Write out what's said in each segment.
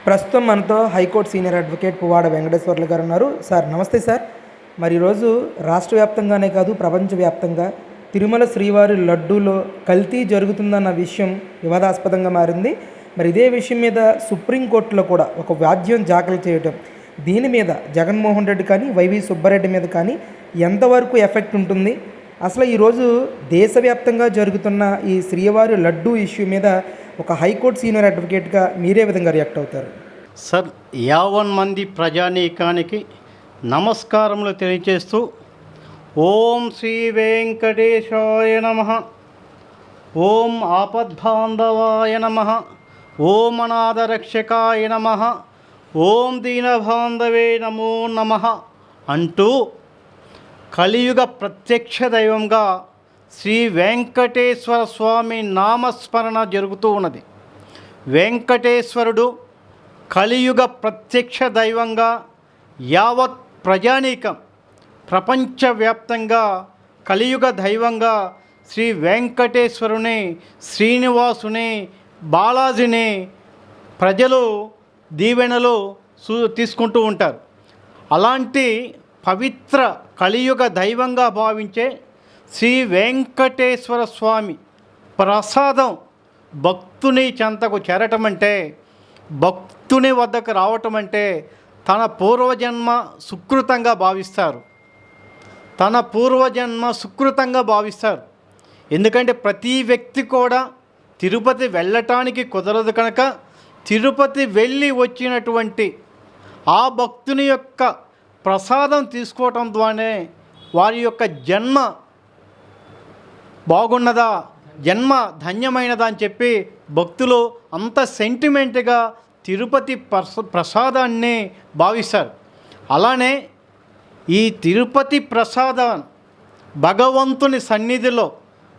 ప్రస్తుతం మనతో high court senior advocate Puvvada Venkateswarlu గారు ఉన్నారు. సార్ నమస్తే సార్. మరి ఈరోజు రాష్ట్ర వ్యాప్తంగానే కాదు ప్రపంచవ్యాప్తంగా తిరుమల శ్రీవారి లడ్డూలో కల్తీ జరుగుతుందన్న విషయం వివాదాస్పదంగా మారింది. మరి ఇదే విషయం మీద సుప్రీంకోర్టులో కూడా ఒక వ్యాజ్యం దాఖలు చేయటం, దీని మీద జగన్మోహన్ రెడ్డి కానీ వైవి సుబ్బారెడ్డి మీద కానీ ఎంతవరకు ఎఫెక్ట్ ఉంటుంది? అసలు ఈరోజు దేశవ్యాప్తంగా జరుగుతున్న ఈ శ్రీవారి లడ్డూ ఇష్యూ మీద ఒక హైకోర్టు సీనియర్ అడ్వకేట్గా మీరే విధంగా రియాక్ట్ అవుతారు? సార్, 50 మంది ప్రజానీకానికి నమస్కారములు తెలియజేస్తూ ఓం శ్రీ వెంకటేశాయ నమః, ఓం ఆపద్బాంధవాయ నమః, ఓం అనాథరక్షకాయ నమః, ఓం దీనబాంధవే నమో నమః అంటూ కలియుగ ప్రత్యక్ష దైవంగా శ్రీ వెంకటేశ్వర స్వామి నామస్మరణ జరుగుతూ ఉన్నది. వెంకటేశ్వరుడు కలియుగ ప్రత్యక్ష దైవంగా యావత్ ప్రజానీకం ప్రపంచవ్యాప్తంగా కలియుగ దైవంగా శ్రీ వెంకటేశ్వరుని, శ్రీనివాసుని, బాలాజీని ప్రజలు దీవెనలు తీసుకుంటూ ఉంటారు. అలాంటి పవిత్ర కలియుగ దైవంగా భావించే శ్రీ వెంకటేశ్వర స్వామి ప్రసాదం భక్తుని చెంతకు చేరటం అంటే, భక్తుని వద్దకు రావటం అంటే తన పూర్వజన్మ సుకృతంగా భావిస్తారు. ఎందుకంటే ప్రతి వ్యక్తి కూడా తిరుపతి వెళ్ళటానికి కుదరదు కనుక తిరుపతి వెళ్ళి వచ్చినటువంటి ఆ భక్తుని యొక్క ప్రసాదం తీసుకోవటం ద్వారానే వారి యొక్క జన్మ బాగున్నదా, జన్మ ధన్యమైనదా అని చెప్పి భక్తులు అంత సెంటిమెంట్గా తిరుపతి ప్రసాదాన్ని భావిస్తారు. అలానే ఈ తిరుపతి ప్రసాదం భగవంతుని సన్నిధిలో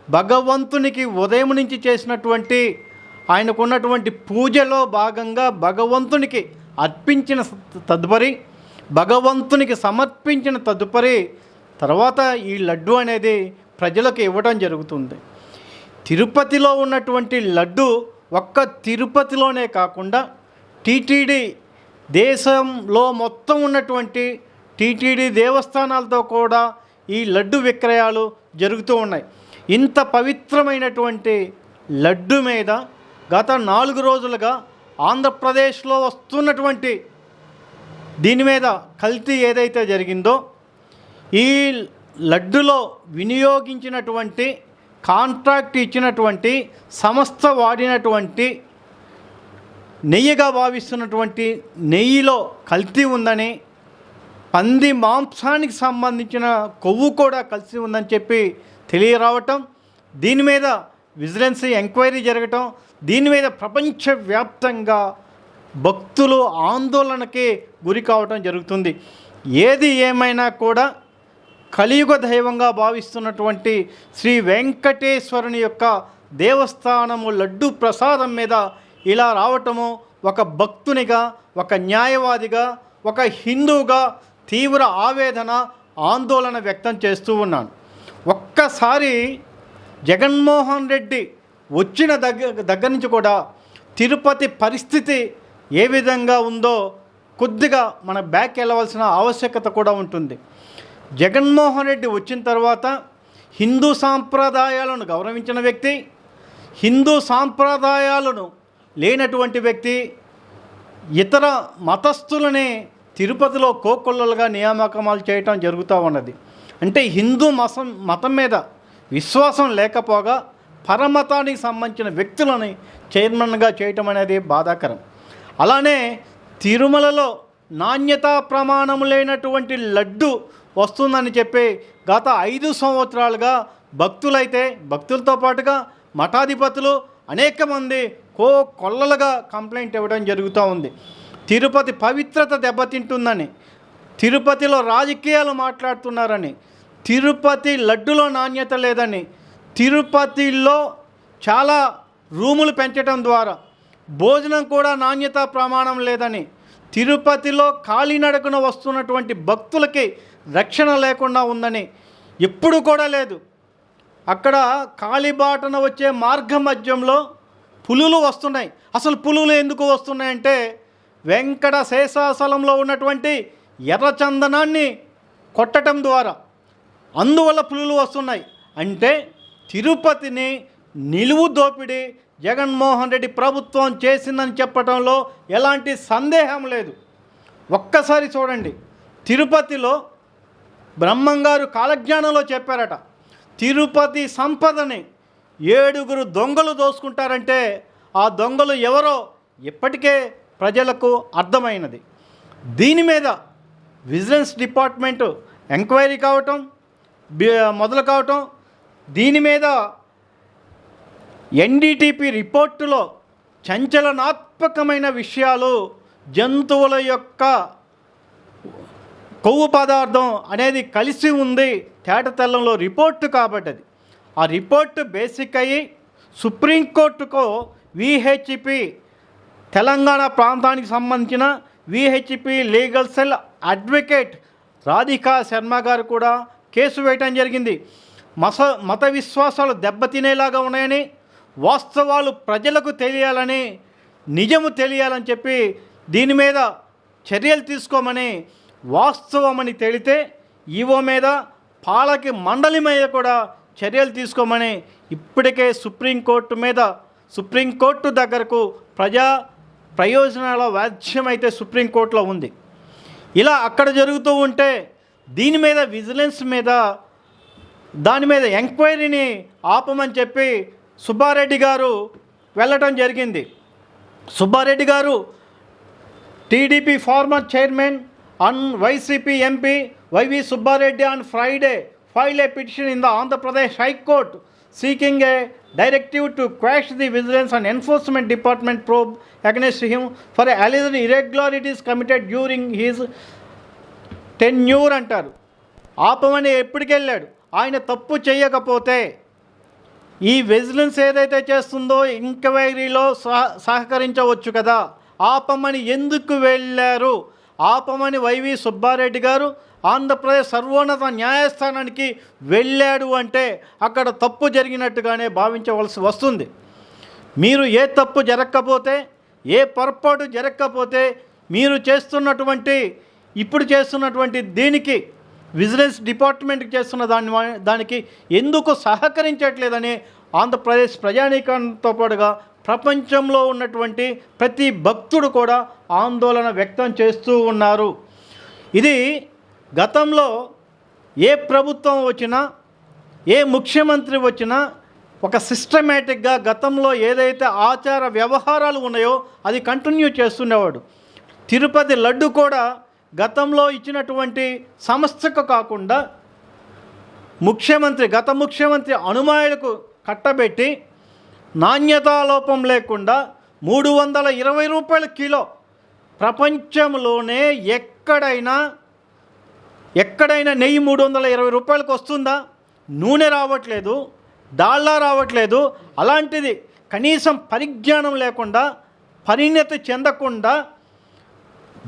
భగవంతునికి ఉదయం నుంచి చేసినటువంటి ఆయనకున్నటువంటి పూజలో భాగంగా భగవంతునికి అర్పించిన తదుపరి, భగవంతునికి సమర్పించిన తదుపరి తర్వాత ఈ లడ్డు అనేది ప్రజలకు ఇవ్వడం జరుగుతుంది. తిరుపతిలో ఉన్నటువంటి లడ్డు ఒక్క తిరుపతిలోనే కాకుండా టీటీడీ దేశంలో మొత్తం ఉన్నటువంటి టీటీడీ దేవస్థానాలతో కూడా ఈ లడ్డు విక్రయాలు జరుగుతూ ఉన్నాయి. ఇంత పవిత్రమైనటువంటి లడ్డు మీద గత 4 రోజులుగా ఆంధ్రప్రదేశ్లో వస్తున్నటువంటి దీని మీద కల్తీ ఏదైతే జరిగిందో, ఈ లడ్డులో వినియోగించినటువంటి కాంట్రాక్ట్ ఇచ్చినటువంటి సంస్థ వాడినటువంటి నెయ్యిగా భావిస్తున్నటువంటి నెయ్యిలో కల్తీ ఉందని, పంది మాంసానికి సంబంధించిన కొవ్వు కూడా కలిసి ఉందని చెప్పి తెలియరావటం, దీని మీద విజిలెన్స్ ఎంక్వైరీ జరగటం, దీని మీద ప్రపంచవ్యాప్తంగా భక్తులు ఆందోళనకి గురి కావటం జరుగుతుంది. ఏది ఏమైనా కూడా కలియుగ దైవంగా భావిస్తున్నటువంటి శ్రీ వెంకటేశ్వరుని యొక్క దేవస్థానము లడ్డు ప్రసాదం మీద ఇలా రావటము ఒక భక్తునిగా, ఒక న్యాయవాదిగా, ఒక హిందువుగా తీవ్ర ఆవేదన, ఆందోళన వ్యక్తం చేస్తూ ఉన్నాను. ఒక్కసారి జగన్మోహన్ రెడ్డి వచ్చిన దగ్గర నుంచి కూడా తిరుపతి పరిస్థితి ఏ విధంగా ఉందో కొద్దిగా మన బ్యాక్ వెళ్ళవలసిన ఆవశ్యకత కూడా ఉంటుంది. జగన్మోహన్ రెడ్డి వచ్చిన తర్వాత హిందూ సాంప్రదాయాలను గౌరవించిన వ్యక్తి, హిందూ సాంప్రదాయాలను లేనటువంటి వ్యక్తి, ఇతర మతస్థులని తిరుపతిలో కోకొల్లలుగా నియామకమాలు చేయటం జరుగుతూ ఉన్నది. అంటే హిందూ మతం మీద విశ్వాసం లేకపోగా పరమతానికి సంబంధించిన వ్యక్తులని చైర్మన్గా చేయటం అనేది బాధాకరం. అలానే తిరుమలలో నాణ్యతా ప్రమాణం లేనటువంటి లడ్డు వస్తుందని చెప్పి గత 5 సంవత్సరాలుగా భక్తులతో పాటుగా మఠాధిపతులు అనేక మంది కొల్లలుగా కంప్లైంట్ ఇవ్వడం జరుగుతూ ఉంది. తిరుపతి పవిత్రత దెబ్బతింటుందని, తిరుపతిలో రాజకీయాలు మాట్లాడుతున్నారని, తిరుపతి లడ్డులో నాణ్యత లేదని, తిరుపతిలో చాలా రూములు పెంచడం ద్వారా భోజనం కూడా నాణ్యతా ప్రమాణం లేదని, తిరుపతిలో కాలినడకన వస్తున్నటువంటి భక్తులకి రక్షణ లేకుండా ఉందని, ఎప్పుడు కూడా లేదు. అక్కడ కాలిబాటన వచ్చే మార్గ మధ్యంలో పులులు వస్తున్నాయి. అసలు పులులు ఎందుకు వస్తున్నాయంటే వెంకట శేషాచలంలో ఉన్నటువంటి ఎర్రచందనాన్ని కొట్టడం ద్వారా అందువల్ల పులులు వస్తున్నాయి. అంటే తిరుపతిని నిలువు దోపిడీ జగన్మోహన్ రెడ్డి ప్రభుత్వం చేసిందని చెప్పడంలో ఎలాంటి సందేహం లేదు. ఒక్కసారి చూడండి, తిరుపతిలో బ్రహ్మంగారు కాలజ్ఞానంలో చెప్పారట, తిరుపతి సంపదని 7 దొంగలు దోసుకుంటారంటే ఆ దొంగలు ఎవరో ఇప్పటికే ప్రజలకు అర్థమైనది. దీని మీద విజిలెన్స్ డిపార్ట్మెంటు ఎంక్వైరీ కావటం మొదలు కావటం, దీని మీద ఎన్డీటీపీ రిపోర్టులో సంచలనాత్మకమైన విషయాలు, జంతువుల యొక్క కొవ్వు పదార్థం అనేది కలిసి ఉంది తేటతెల్లంలో రిపోర్టు కాబట్టి అది ఆ రిపోర్టు బేసిక్ అయ్యి సుప్రీంకోర్టుకు విహెచ్పి తెలంగాణ ప్రాంతానికి సంబంధించిన VHP legal cell advocate Radhika Sharma గారు కూడా కేసు వేయటం జరిగింది. మత విశ్వాసాలు దెబ్బతినేలాగా ఉన్నాయని, వాస్తవాలు ప్రజలకు తెలియాలని, నిజము తెలియాలని చెప్పి దీని మీద చర్యలు తీసుకోమని, వాస్తవమని తేలితే ఈవో మీద, పాలకి మండలి మీద కూడా చర్యలు తీసుకోమని ఇప్పటికే సుప్రీంకోర్టు దగ్గరకు ప్రయోజనాల వ్యాజ్యం అయితే సుప్రీంకోర్టులో ఉంది. ఇలా అక్కడ జరుగుతూ ఉంటే దీని మీద విజిలెన్స్ మీద దాని మీద ఎంక్వైరీని ఆపమని చెప్పి సుబ్బారెడ్డి గారు వెళ్ళటం జరిగింది. సుబ్బారెడ్డి గారు TDP former chairman and YCP MP YV Subbareddy on Friday filed a petition in the Andhra Pradesh High Court seeking a directive to quash the Vigilance and Enforcement Department probe against him for alleged irregularities committed during his tenure అంటారు. ఆపమని ఎప్పటికెళ్ళాడు. ఆయన తప్పు చేయకపోతే ఈ vigilance ఏదైతే చేస్తుందో ఎంక్వైరీలో సహకరించవచ్చు కదా, ఆపమని ఎందుకు వెళ్ళారు? ఆపమని వైవి సుబ్బారెడ్డి గారు ఆంధ్రప్రదేశ్ సర్వోన్నత న్యాయస్థానానికి వెళ్ళాడు అంటే అక్కడ తప్పు జరిగినట్టుగానే భావించవలసి వస్తుంది. మీరు ఏ తప్పు జరగకపోతే, ఏ పొరపాటు జరగకపోతే మీరు ఇప్పుడు చేస్తున్నటువంటి దీనికి విజిలెన్స్ డిపార్ట్మెంట్కి చేస్తున్న దానికి ఎందుకు సహకరించట్లేదని ఆంధ్రప్రదేశ్ ప్రజానీకంతో పాటుగా ప్రపంచంలో ఉన్నటువంటి ప్రతి భక్తుడు కూడా ఆందోళన వ్యక్తం చేస్తూ ఉన్నారు. ఇది గతంలో ఏ ప్రభుత్వం వచ్చినా, ఏ ముఖ్యమంత్రి వచ్చినా ఒక సిస్టమేటిక్గా గతంలో ఏదైతే ఆచార వ్యవహారాలు ఉన్నాయో అది కంటిన్యూ చేస్తుండేవాడు. తిరుపతి లడ్డు కూడా గతంలో ఇచ్చినటువంటి సంస్థకు కాకుండా గత ముఖ్యమంత్రి అనుమాయులకు కట్టబెట్టి నాణ్యతాలోపం లేకుండా 320 రూపాయల కిలో, ప్రపంచంలోనే ఎక్కడైనా నెయ్యి 320 రూపాయలకు వస్తుందా? నూనె రావట్లేదు, డాల్డా రావట్లేదు. అలాంటిది కనీసం పరిజ్ఞానం లేకుండా, పరిణతి చెందకుండా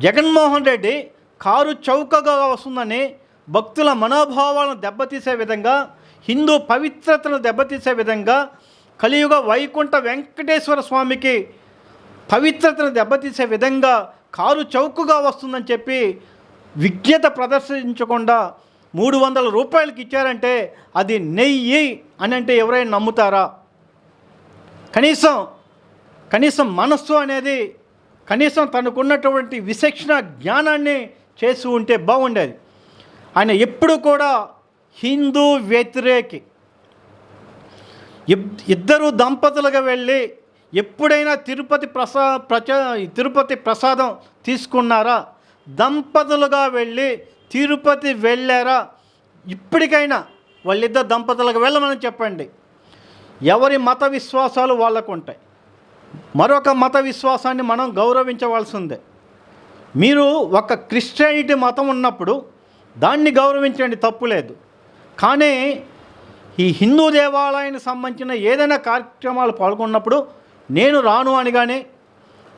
జగన్మోహన్ రెడ్డి కారు చౌకగా వస్తుందని భక్తుల మనోభావాలను దెబ్బతీసే విధంగా, హిందూ పవిత్రతను దెబ్బతీసే విధంగా, కలియుగ వైకుంఠ వెంకటేశ్వర స్వామికి పవిత్రతను దెబ్బతీసే విధంగా కారు చౌకగా వస్తుందని చెప్పి విజ్ఞత ప్రదర్శించకుండా 300 రూపాయలకి ఇచ్చారంటే అది నెయ్యి అని అంటే ఎవరైనా నమ్ముతారా? కనీసం మనస్సు అనేది, కనీసం తనకున్నటువంటి విచక్షణ జ్ఞానాన్ని చేసి ఉంటే బాగుండేది. ఆయన ఎప్పుడు కూడా హిందూ వ్యతిరేకి. ఇద్దరు దంపతులుగా వెళ్ళి ఎప్పుడైనా తిరుపతి ప్రసాదం తీసుకున్నారా? దంపతులుగా వెళ్ళి తిరుపతి వెళ్ళారా? ఇప్పటికైనా వాళ్ళిద్దరు దంపతులుగా వెళ్ళమని చెప్పండి. ఎవరి మత విశ్వాసాలు వాళ్ళకు ఉంటాయి. మరొక మత విశ్వాసాన్ని మనం గౌరవించవలసిందే. మీరు ఒక క్రిస్టియానిటీ మతం ఉన్నప్పుడు దాన్ని గౌరవించండి, తప్పు లేదు. కానీ ఈ హిందూ దేవాలయానికి సంబంధించిన ఏదైనా కార్యక్రమాలు పాల్గొన్నప్పుడు నేను రాను అని కానీ,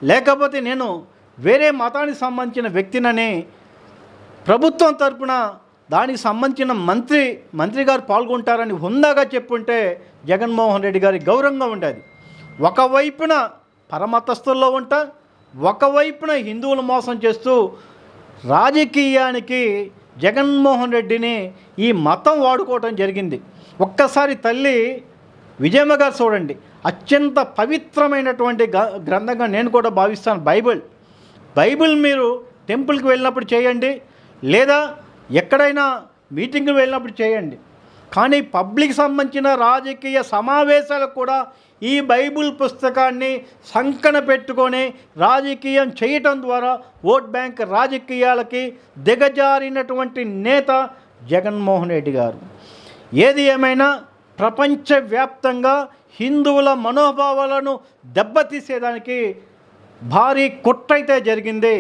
లేకపోతే నేను వేరే మతానికి సంబంధించిన వ్యక్తినని ప్రభుత్వం తరపున దానికి సంబంధించిన మంత్రి గారు పాల్గొంటారని హుందాగా చెప్పుంటే జగన్మోహన్ రెడ్డి గారి గౌరవంగా ఉండేది. ఒకవైపున పరమతస్థుల్లో ఉంటా, ఒకవైపున హిందువులు మోసం చేస్తూ రాజకీయానికి జగన్మోహన్ రెడ్డిని ఈ మతం వాడుకోవటం జరిగింది. ఒక్కసారి తల్లి విజయమ్మ గారు చూడండి, అత్యంత పవిత్రమైనటువంటి గ్రంథంగా నేను కూడా భావిస్తాను బైబిల్ మీరు టెంపుల్కి వెళ్ళినప్పుడు చేయండి, లేదా ఎక్కడైనా మీటింగ్కి వెళ్ళినప్పుడు చేయండి. కానీ పబ్లిక్ సంబంధించిన రాజకీయ సమావేశాలకు కూడా ఈ బైబిల్ పుస్తకాన్ని సంకన పెట్టుకొని రాజకీయం చేయటం ద్వారా ఓట్ బ్యాంక్ రాజకీయాలకి దిగజారినటువంటి నేత జగన్మోహన్ రెడ్డి గారు. ఏది ఏమైనా ప్రపంచవ్యాప్తంగా హిందువుల మనోభావాలను దెబ్బతీసేదానికి భారీ కుట్రైతే జరిగింది.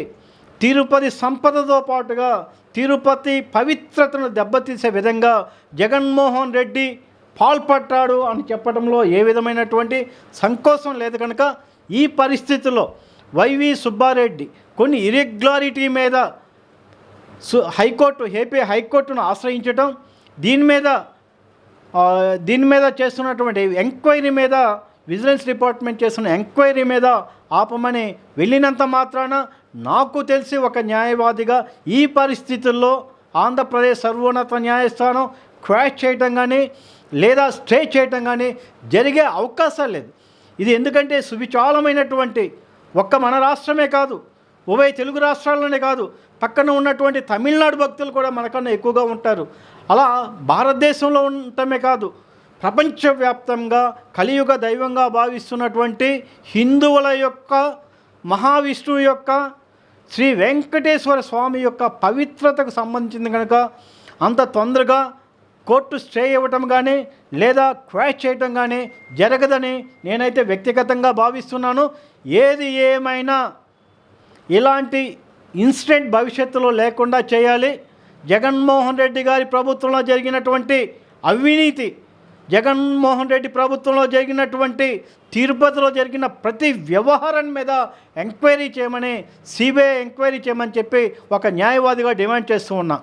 తిరుపతి సంపదతో పాటుగా తిరుపతి పవిత్రతను దెబ్బతీసే విధంగా జగన్మోహన్ రెడ్డి పాల్పడ్డాడు అని చెప్పడంలో ఏ విధమైనటువంటి సంకోచం లేదు. కనుక ఈ పరిస్థితుల్లో వైవి సుబ్బారెడ్డి కొన్ని ఇరెగ్యులారిటీ మీద ఏపీ హైకోర్టును ఆశ్రయించడం, దీని మీద చేస్తున్నటువంటి ఎంక్వైరీ మీద విజిలెన్స్ డిపార్ట్మెంట్ చేస్తున్న ఎంక్వైరీ మీద ఆపమని వెళ్ళినంత మాత్రాన నాకు తెలిసి ఒక న్యాయవాదిగా ఈ పరిస్థితుల్లో ఆంధ్రప్రదేశ్ సర్వోన్నత న్యాయస్థానం క్వాష్ చేయటం కానీ లేదా స్టే చేయటం కానీ జరిగే అవకాశం లేదు. ఇది ఎందుకంటే సువిశాలమైనటువంటి ఒక్క మన రాష్ట్రమే కాదు, ఉభయ తెలుగు రాష్ట్రాల్లోనే కాదు, పక్కన ఉన్నటువంటి తమిళనాడు భక్తులు కూడా మనకన్నా ఎక్కువగా ఉంటారు. అలా భారతదేశంలో ఉండటమే కాదు, ప్రపంచవ్యాప్తంగా కలియుగ దైవంగా భావిస్తున్నటువంటి హిందువుల యొక్క మహావిష్ణువు యొక్క శ్రీ వెంకటేశ్వర స్వామి యొక్క పవిత్రతకు సంబంధించింది కనుక అంత తొందరగా కోర్టు స్టే ఇవ్వటం కానీ లేదా క్వాష్ చేయటం కానీ జరగదని నేనైతే వ్యక్తిగతంగా భావిస్తున్నాను. ఏది ఏమైనా ఇలాంటి ఇన్సిడెంట్ భవిష్యత్తులో లేకుండా చేయాలి. జగన్మోహన్ రెడ్డి గారి ప్రభుత్వంలో జరిగినటువంటి అవినీతి, జగన్మోహన్ రెడ్డి ప్రభుత్వంలో జరిగినటువంటి తిరుపతిలో జరిగిన ప్రతి వ్యవహారం మీద ఎంక్వైరీ చేయమని, సిబిఐ ఎంక్వైరీ చేయమని చెప్పి ఒక న్యాయవాదిగా డిమాండ్ చేస్తూ ఉన్నా.